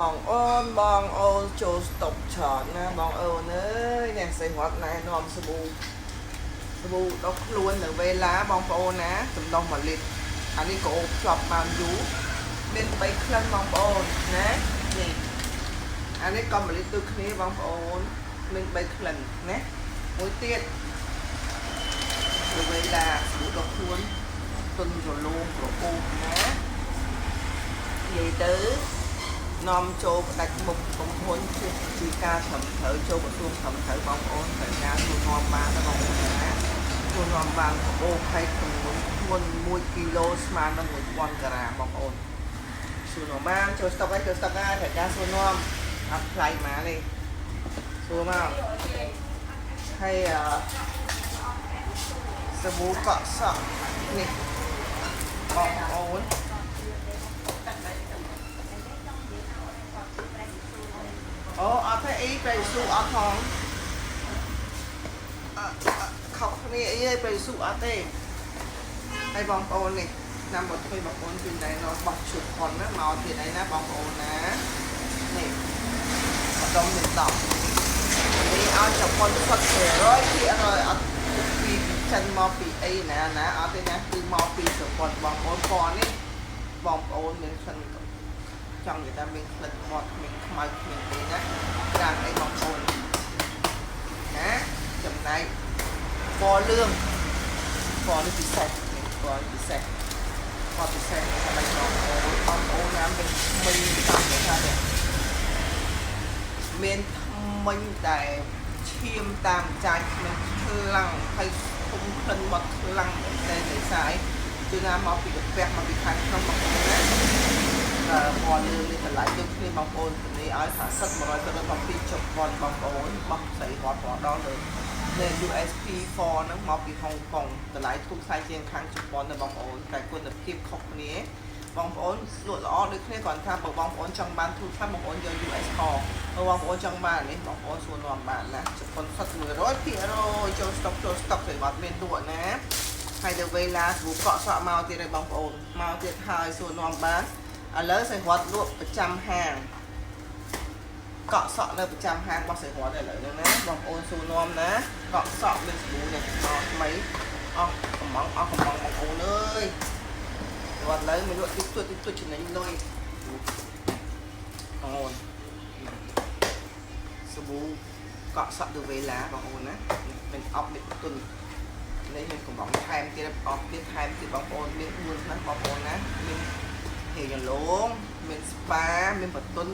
បងអូនចូលស្តុកឆតណាបងអូនអើយនេះសេះវត្តណែនាំសាប៊ូដុសខ្លួននៅវេលាបងប្អូនណាចំណុះ1លីត្រអានេះក៏ភ្ជាប់បានយូរមាន3ក្លិនបងប្អូនណានេះអានេះក៏1លីត្រដូចគ្នាបងប្អូនមាន3ក្លិនណាមួយទៀតនៅវេលាសាប៊ូដុសខ្លួនទុនរលោងក្រអូបណានិយាយទៅនាំចូលផ្ដាច់មុខកំពុនជាការត្រឹមត្រូវចូលក្រសួងត្រឹមត្រូវបងប្អូនត្រូវការទូនាំបានបងប្អូនណាទូនាំបានអូខេទម្ងន់ខ្លួន1គីឡូស្មើនឹង1000ក្រាមបងប្អូនសួរនាំបានចូលស្តុកហើយត្រូវការសួរនាំអត់ថ្លៃម៉ាទេសួរមកហើយសាប៊ូកក់សក់នេះបងប្អូនអូអត់ទេអីប្រៃស៊ូអត់ផងខុសគ្នាអីឯងប្រៃស៊ូអត់ទេហើយបងប្អូននេះតាមមកធ្វើបងប្អូនពីណែនោះបោះជុំប៉ុនណាមកទៀតឯណាបងប្អូនណានេះម្ដុំនេះ10នេះឲ្យចប៉ុនសុទ្ធ100%អត់ពីចិនមកពីអីណាអត់ទេណាគឺមកពីចប៉ុនបងប្អូនពណ៌នេះបងប្អូនមានក្លិនចង់និយាយថាមានក្លិនមាត់មានខ្មៅគ្មានទេណាក្រាំងអីបងប្អូនណាចំណែកពណ៌លឿងពណ៌នេះពិសេសនេះពណ៌ពិសេសតែបងប្អូនណាមានមីតាមគេថាទេមានមិញដែលឈាមតាមចាច់មានខ្លាំងហើយគុំក្លិនមកខ្លាំងមែនទេដោយសារអីគឺណាមកពីកាពះមកពីខាងក្នុងបងប្អូនណាពណ៌លឿងនេះតម្លៃដូចគ្នាបងប្អូននេះឲ្យ50 100ទៅដល់2ជប៉ុនបងប្អូនបោះស្រីរត់ដល់លើUSP 4ហ្នឹងមកពីហុងកុងតម្លៃធូរថ្លៃជាងខាងជប៉ុនណាបងប្អូនតែគុណភាពខុសគ្នាបងប្អូនលក់ល្អដូចគ្នាគ្រាន់ថាបើបងប្អូនចង់បានធូរថ្លៃបងប្អូនយក US 4បើបងប្អូនចង់បាននេះបងប្អូនសួរនាំបានណាជប៉ុនសុទ្ធ100%ចូលស្តុកទៅអត់មានលក់ណាហើយទៅវេលាស្ប៊ូកក់សក់មកទៀតហើយបងប្អូនមកទៀតហើយសួរនាំបានឥឡូវសេះរត់លក់ប្រចាំហាងកក់សក់នៅប្រចាំហាងរបស់សេះរត់ឥឡូវហ្នឹងណាបងប្អូនសួរនាំណាកក់សក់មានស្ប៊ូនេះមកថ្មីអស់កំងបងប្អូនអើយរត់ឥឡូវមកលក់តិចចំណេញលុយអូនស្ប៊ូកក់សក់ទៅវេលាបងប្អូនណាមានអប់មានទុននេះមានកំងថែមទៀតអប់ទៀតថែមទៀតបងប្អូនមាន4ណាបងប្អូនណាមានហេយឡូងមានស្ប៉ាមានបតុន